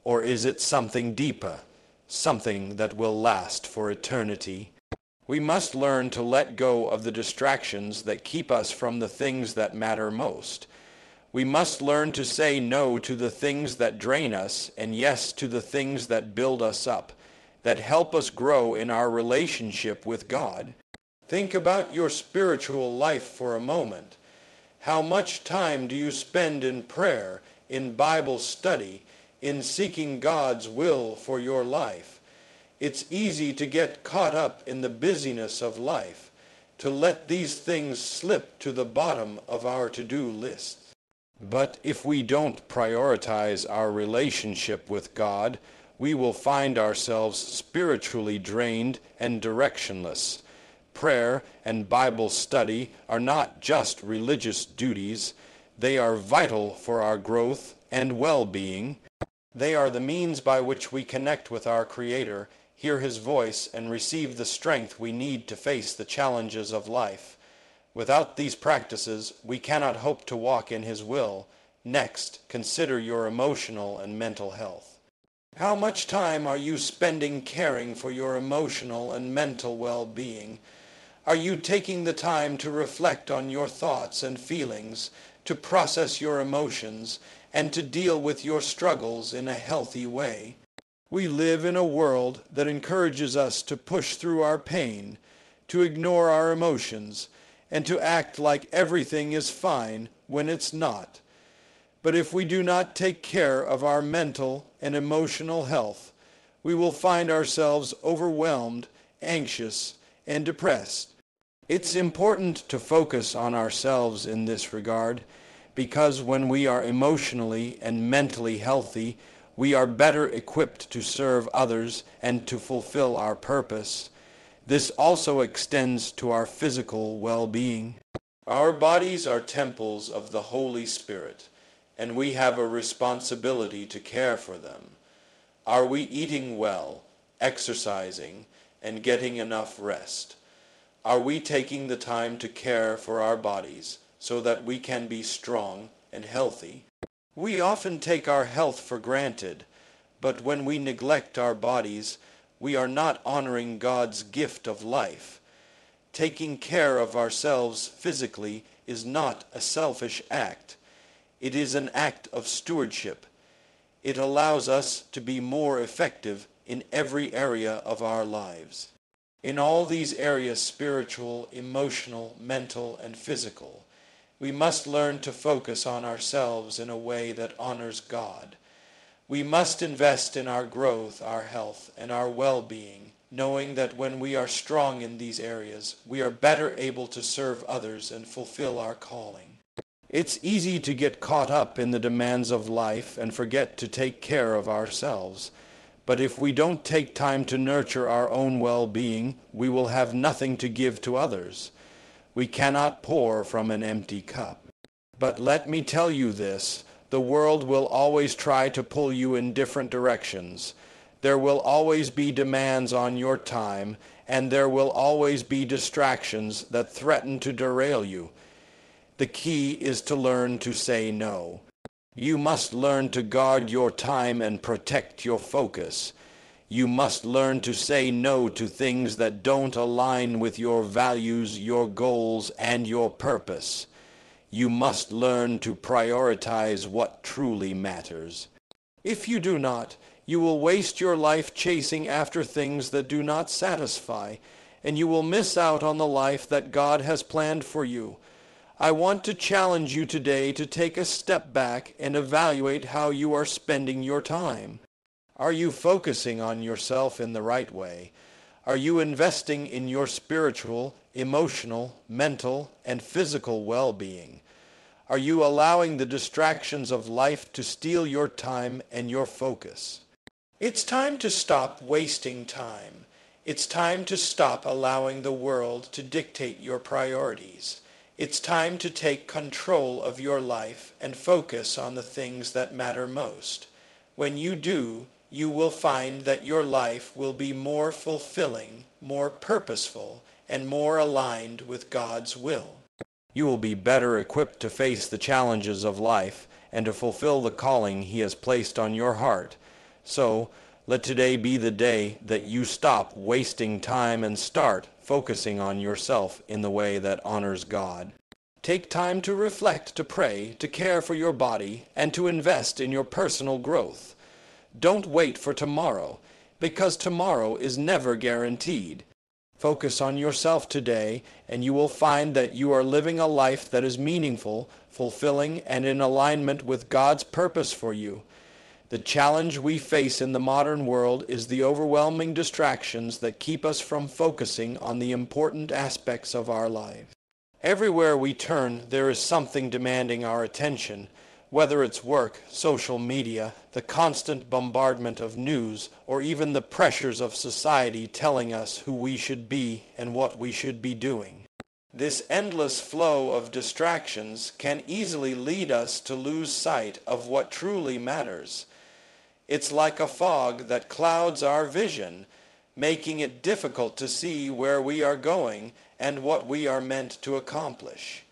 S2: Or is it something deeper, something that will last for eternity? We must learn to let go of the distractions that keep us from the things that matter most. We must learn to say no to the things that drain us and yes to the things that build us up, that help us grow in our relationship with God. Think about your spiritual life for a moment. How much time do you spend in prayer, in Bible study, in seeking God's will for your life. It's easy to get caught up in the busyness of life, to let these things slip to the bottom of our to-do list. But if we don't prioritize our relationship with God, we will find ourselves spiritually drained and directionless. Prayer and Bible study are not just religious duties. They are vital for our growth and well-being. They are the means by which we connect with our Creator, hear His voice, and receive the strength we need to face the challenges of life. Without these practices, we cannot hope to walk in His will. Next, consider your emotional and mental health. How much time are you spending caring for your emotional and mental well-being? Are you taking the time to reflect on your thoughts and feelings, to process your emotions, and to deal with your struggles in a healthy way? We live in a world that encourages us to push through our pain, to ignore our emotions, and to act like everything is fine when it's not. But if we do not take care of our mental and emotional health, we will find ourselves overwhelmed, anxious, and depressed. It's important to focus on ourselves in this regard, because when we are emotionally and mentally healthy, we are better equipped to serve others and to fulfill our purpose. This also extends to our physical well-being. Our bodies are temples of the Holy Spirit, and we have a responsibility to care for them. Are we eating well, exercising, and getting enough rest? Are we taking the time to care for our bodies so that we can be strong and healthy? We often take our health for granted, but when we neglect our bodies, we are not honoring God's gift of life. Taking care of ourselves physically is not a selfish act. It is an act of stewardship. It allows us to be more effective in every area of our lives. In all these areas, spiritual, emotional, mental, and physical, we must learn to focus on ourselves in a way that honors God. We must invest in our growth, our health, and our well-being, knowing that when we are strong in these areas, we are better able to serve others and fulfill our calling. It's easy to get caught up in the demands of life and forget to take care of ourselves. But if we don't take time to nurture our own well-being, we will have nothing to give to others. We cannot pour from an empty cup. But let me tell you this, the world will always try to pull you in different directions. There will always be demands on your time, and there will always be distractions that threaten to derail you. The key is to learn to say no. You must learn to guard your time and protect your focus. You must learn to say no to things that don't align with your values, your goals, and your purpose. You must learn to prioritize what truly matters. If you do not, you will waste your life chasing after things that do not satisfy, and you will miss out on the life that God has planned for you. I want to challenge you today to take a step back and evaluate how you are spending your time. Are you focusing on yourself in the right way? Are you investing in your spiritual, emotional, mental, and physical well-being? Are you allowing the distractions of life to steal your time and your focus? It's time to stop wasting time. It's time to stop allowing the world to dictate your priorities. It's time to take control of your life and focus on the things that matter most. When you do, you will find that your life will be more fulfilling, more purposeful, and more aligned with God's will. You will be better equipped to face the challenges of life and to fulfill the calling He has placed on your heart. So, let today be the day that you stop wasting time and start focusing on yourself in the way that honors God. Take time to reflect, to pray, to care for your body, and to invest in your personal growth. Don't wait for tomorrow, because tomorrow is never guaranteed. Focus on yourself today, and you will find that you are living a life that is meaningful, fulfilling, and in alignment with God's purpose for you. The challenge we face in the modern world is the overwhelming distractions that keep us from focusing on the important aspects of our lives. Everywhere we turn, there is something demanding our attention, whether it's work, social media, the constant bombardment of news, or even the pressures of society telling us who we should be and what we should be doing. This endless flow of distractions can easily lead us to lose sight of what truly matters. It's like a fog that clouds our vision, making it difficult to see where we are going and what we are meant to accomplish.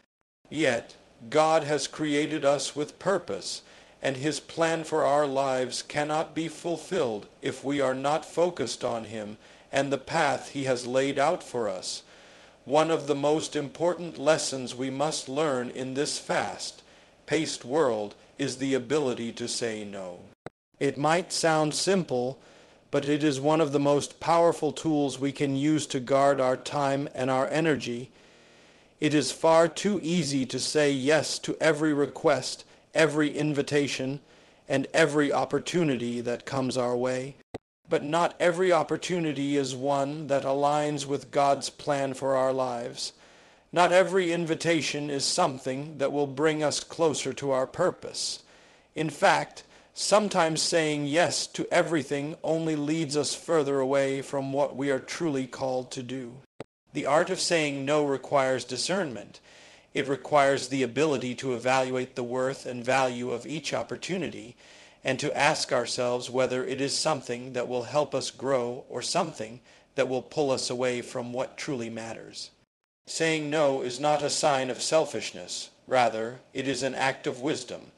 S2: Yet, God has created us with purpose, and His plan for our lives cannot be fulfilled if we are not focused on Him and the path He has laid out for us. One of the most important lessons we must learn in this fast-paced world is the ability to say no. It might sound simple, but it is one of the most powerful tools we can use to guard our time and our energy. It is far too easy to say yes to every request, every invitation, and every opportunity that comes our way. But not every opportunity is one that aligns with God's plan for our lives. Not every invitation is something that will bring us closer to our purpose. In fact, sometimes saying yes to everything only leads us further away from what we are truly called to do. The art of saying no requires discernment. It requires the ability to evaluate the worth and value of each opportunity and to ask ourselves whether it is something that will help us grow or something that will pull us away from what truly matters. Saying no is not a sign of selfishness. Rather, it is an act of wisdom.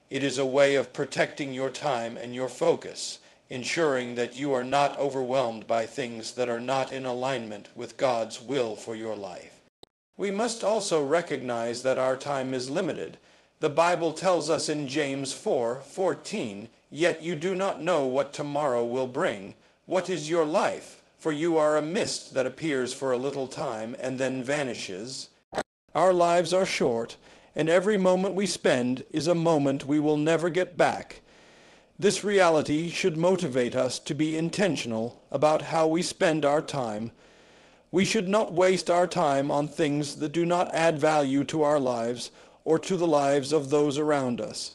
S2: It is a way of protecting your time and your focus, ensuring that you are not overwhelmed by things that are not in alignment with God's will for your life. We must also recognize that our time is limited. The Bible tells us in James 4:14, "Yet you do not know what tomorrow will bring. What is your life? For you are a mist that appears for a little time and then vanishes." Our lives are short, and every moment we spend is a moment we will never get back. This reality should motivate us to be intentional about how we spend our time. We should not waste our time on things that do not add value to our lives or to the lives of those around us.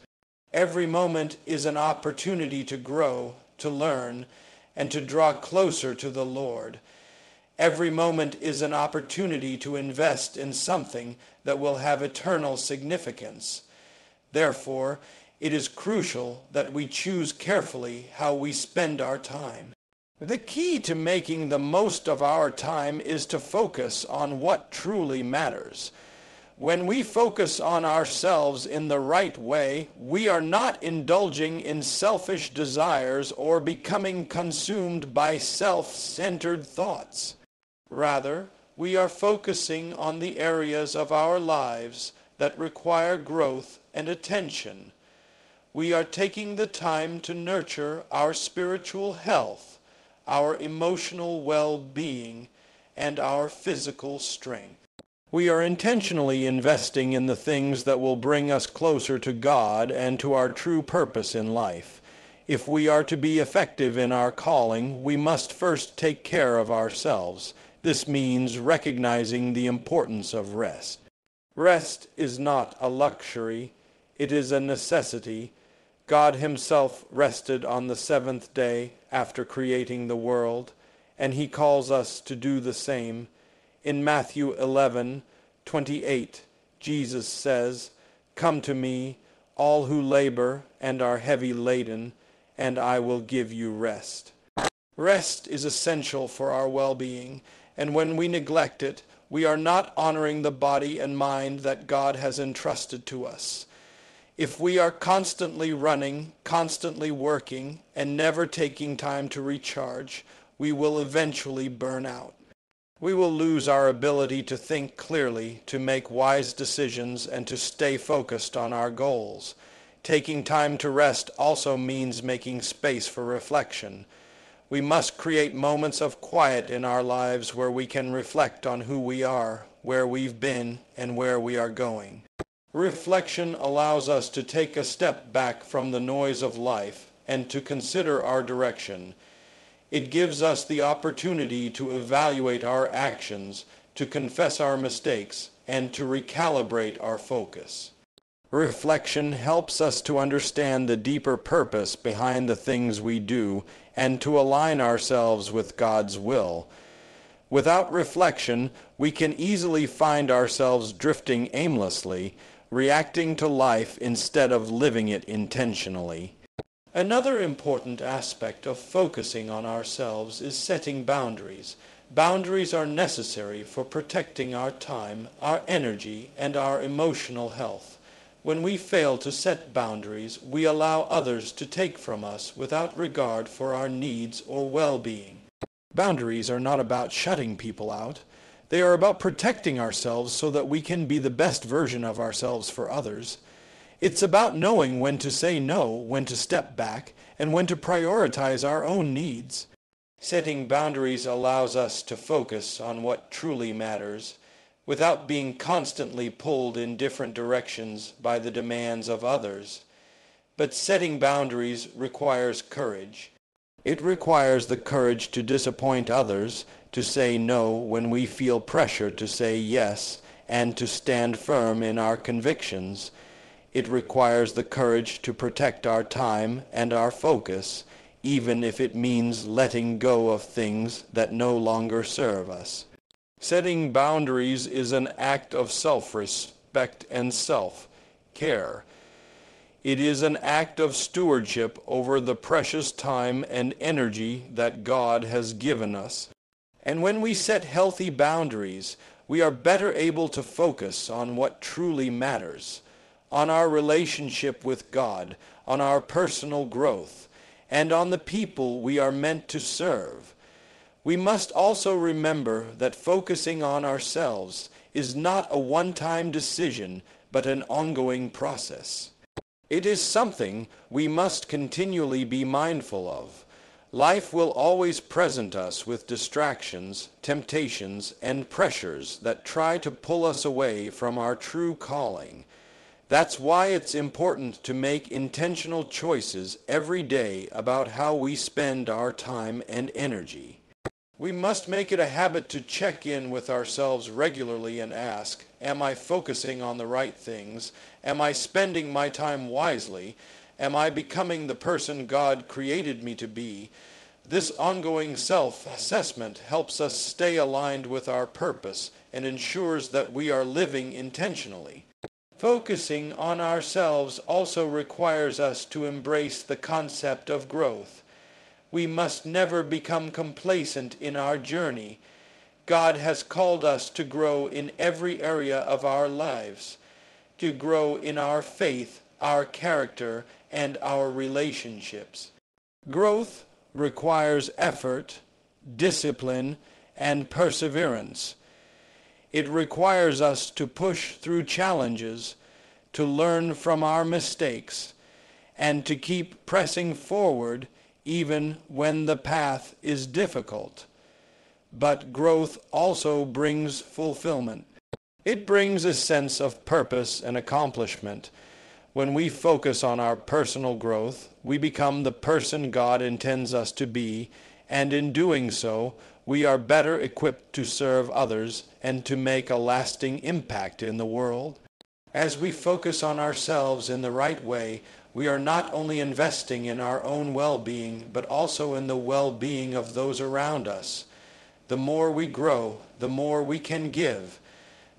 S2: Every moment is an opportunity to grow, to learn, and to draw closer to the Lord. Every moment is an opportunity to invest in something that will have eternal significance. Therefore, it is crucial that we choose carefully how we spend our time. The key to making the most of our time is to focus on what truly matters. When we focus on ourselves in the right way, we are not indulging in selfish desires or becoming consumed by self-centered thoughts. Rather, we are focusing on the areas of our lives that require growth and attention. We are taking the time to nurture our spiritual health, our emotional well-being, and our physical strength. We are intentionally investing in the things that will bring us closer to God and to our true purpose in life. If we are to be effective in our calling, we must first take care of ourselves. This means recognizing the importance of rest. Rest is not a luxury, it is a necessity. God Himself rested on the seventh day after creating the world, and He calls us to do the same. In Matthew 11:28, Jesus says, "Come to me, all who labor and are heavy laden, and I will give you rest." Rest is essential for our well-being, and when we neglect it, we are not honoring the body and mind that God has entrusted to us. If we are constantly running, constantly working, and never taking time to recharge, we will eventually burn out. We will lose our ability to think clearly, to make wise decisions, and to stay focused on our goals. Taking time to rest also means making space for reflection. We must create moments of quiet in our lives where we can reflect on who we are, where we've been, and where we are going. Reflection allows us to take a step back from the noise of life and to consider our direction. It gives us the opportunity to evaluate our actions, to confess our mistakes, and to recalibrate our focus. Reflection helps us to understand the deeper purpose behind the things we do and to align ourselves with God's will. Without reflection, we can easily find ourselves drifting aimlessly, reacting to life instead of living it intentionally. Another important aspect of focusing on ourselves is setting boundaries. Boundaries are necessary for protecting our time, our energy, and our emotional health. When we fail to set boundaries, we allow others to take from us without regard for our needs or well-being. Boundaries are not about shutting people out. They are about protecting ourselves so that we can be the best version of ourselves for others. It's about knowing when to say no, when to step back, and when to prioritize our own needs. Setting boundaries allows us to focus on what truly matters, without being constantly pulled in different directions by the demands of others. But setting boundaries requires courage. It requires the courage to disappoint others, to say no when we feel pressure to say yes, and to stand firm in our convictions. It requires the courage to protect our time and our focus, even if it means letting go of things that no longer serve us. Setting boundaries is an act of self-respect and self-care. It is an act of stewardship over the precious time and energy that God has given us. And when we set healthy boundaries, we are better able to focus on what truly matters, on our relationship with God, on our personal growth, and on the people we are meant to serve. We must also remember that focusing on ourselves is not a one-time decision, but an ongoing process. It is something we must continually be mindful of. Life will always present us with distractions, temptations, and pressures that try to pull us away from our true calling. That's why it's important to make intentional choices every day about how we spend our time and energy. We must make it a habit to check in with ourselves regularly and ask, am I focusing on the right things? Am I spending my time wisely? Am I becoming the person God created me to be? This ongoing self-assessment helps us stay aligned with our purpose and ensures that we are living intentionally. Focusing on ourselves also requires us to embrace the concept of growth. We must never become complacent in our journey. God has called us to grow in every area of our lives, to grow in our faith, our character, and our relationships. Growth requires effort, discipline, and perseverance. It requires us to push through challenges, to learn from our mistakes, and to keep pressing forward even when the path is difficult. But growth also brings fulfillment. It brings a sense of purpose and accomplishment. When we focus on our personal growth, we become the person God intends us to be, and in doing so, we are better equipped to serve others and to make a lasting impact in the world. As we focus on ourselves in the right way, we are not only investing in our own well-being, but also in the well-being of those around us. The more we grow, the more we can give.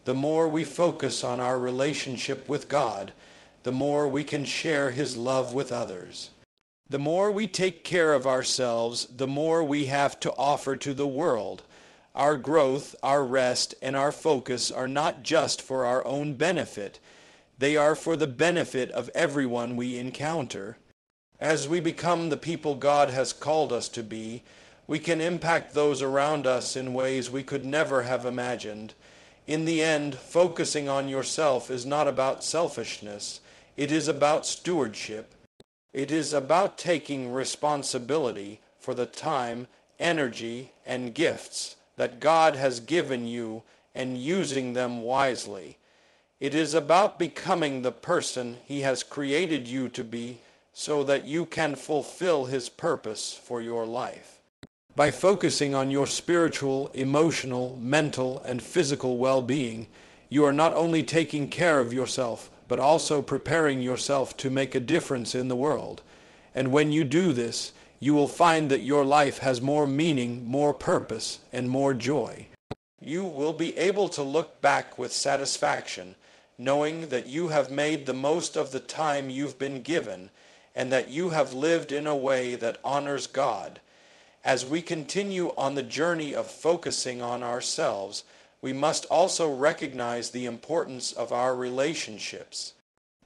S2: The more we focus on our relationship with God, the more we can share His love with others. The more we take care of ourselves, the more we have to offer to the world. Our growth, our rest, and our focus are not just for our own benefit. They are for the benefit of everyone we encounter. As we become the people God has called us to be, we can impact those around us in ways we could never have imagined. In the end, focusing on yourself is not about selfishness. It is about stewardship. It is about taking responsibility for the time, energy, and gifts that God has given you and using them wisely. It is about becoming the person He has created you to be so that you can fulfill His purpose for your life. By focusing on your spiritual, emotional, mental, and physical well-being, you are not only taking care of yourself, but also preparing yourself to make a difference in the world. And when you do this, you will find that your life has more meaning, more purpose, and more joy. You will be able to look back with satisfaction, knowing that you have made the most of the time you've been given, and that you have lived in a way that honors God. As we continue on the journey of focusing on ourselves, we must also recognize the importance of our relationships.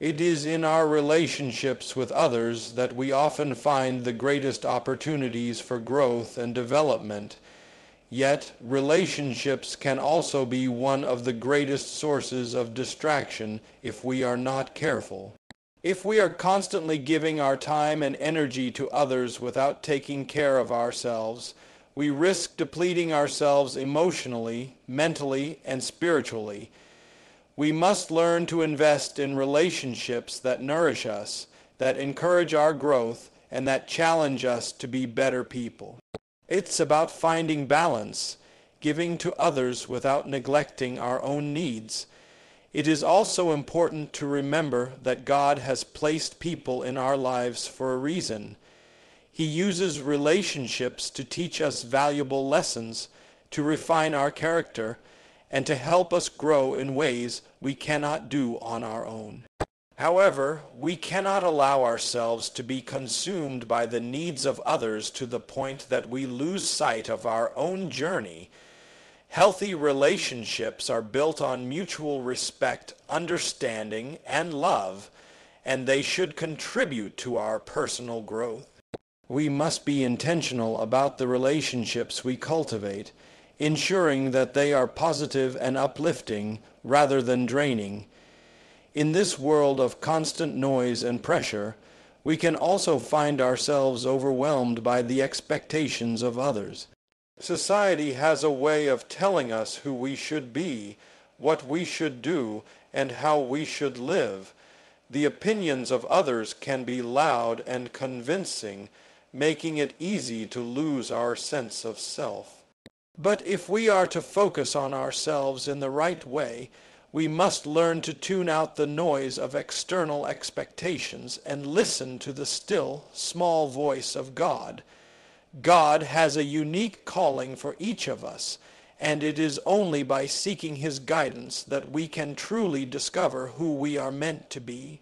S2: It is in our relationships with others that we often find the greatest opportunities for growth and development. Yet, relationships can also be one of the greatest sources of distraction if we are not careful. If we are constantly giving our time and energy to others without taking care of ourselves, we risk depleting ourselves emotionally, mentally, and spiritually. We must learn to invest in relationships that nourish us, that encourage our growth, and that challenge us to be better people. It's about finding balance, giving to others without neglecting our own needs. It is also important to remember that God has placed people in our lives for a reason. He uses relationships to teach us valuable lessons, to refine our character, and to help us grow in ways we cannot do on our own. However, we cannot allow ourselves to be consumed by the needs of others to the point that we lose sight of our own journey. Healthy relationships are built on mutual respect, understanding, and love, and they should contribute to our personal growth. We must be intentional about the relationships we cultivate, ensuring that they are positive and uplifting rather than draining. In this world of constant noise and pressure, we can also find ourselves overwhelmed by the expectations of others. Society has a way of telling us who we should be, what we should do, and how we should live. The opinions of others can be loud and convincing, making it easy to lose our sense of self. But if we are to focus on ourselves in the right way, we must learn to tune out the noise of external expectations and listen to the still, small voice of God. God has a unique calling for each of us, and it is only by seeking His guidance that we can truly discover who we are meant to be.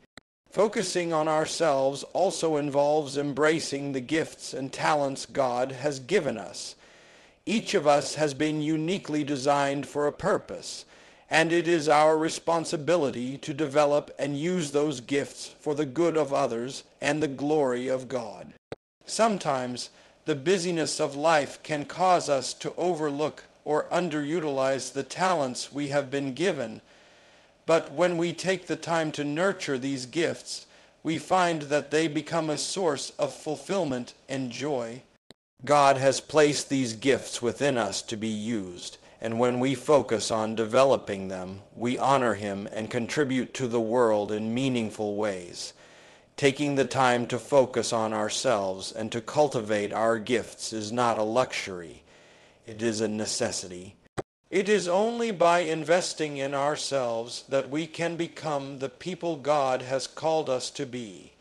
S2: Focusing on ourselves also involves embracing the gifts and talents God has given us. Each of us has been uniquely designed for a purpose, and it is our responsibility to develop and use those gifts for the good of others and the glory of God. Sometimes, the busyness of life can cause us to overlook or underutilize the talents we have been given. But when we take the time to nurture these gifts, we find that they become a source of fulfillment and joy. God has placed these gifts within us to be used, and when we focus on developing them, we honor Him and contribute to the world in meaningful ways. Taking the time to focus on ourselves and to cultivate our gifts is not a luxury. It is a necessity. It is only by investing in ourselves that we can become the people God has called us to be.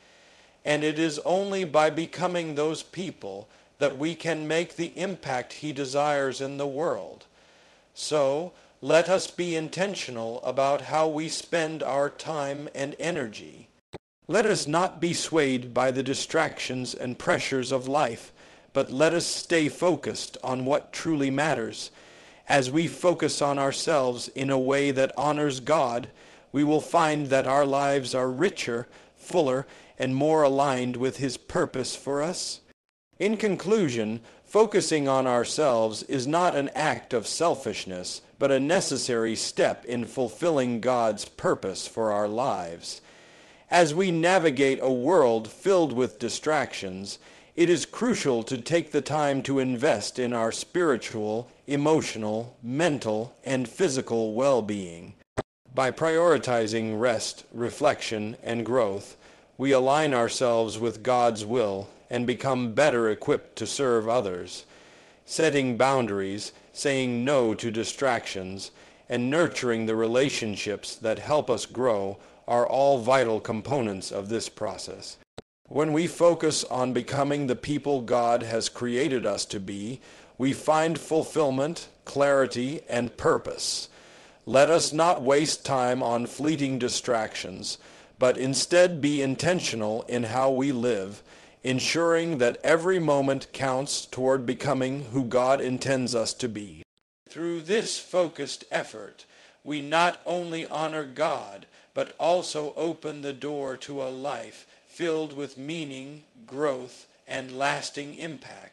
S2: And it is only by becoming those people that we can make the impact He desires in the world. So, let us be intentional about how we spend our time and energy. Let us not be swayed by the distractions and pressures of life, but let us stay focused on what truly matters. As we focus on ourselves in a way that honors God, we will find that our lives are richer, fuller, and more aligned with His purpose for us. In conclusion, focusing on ourselves is not an act of selfishness, but a necessary step in fulfilling God's purpose for our lives. As we navigate a world filled with distractions, It is crucial to take the time to invest in our spiritual, emotional, mental, and physical well-being. By prioritizing rest, reflection, and growth, we align ourselves with God's will and become better equipped to serve others. Setting boundaries, saying no to distractions, and nurturing the relationships that help us grow are all vital components of this process. When we focus on becoming the people God has created us to be, we find fulfillment, clarity, and purpose. Let us not waste time on fleeting distractions, but instead be intentional in how we live, ensuring that every moment counts toward becoming who God intends us to be. Through this focused effort, we not only honor God, but also open the door to a life filled with meaning, growth, and lasting impact.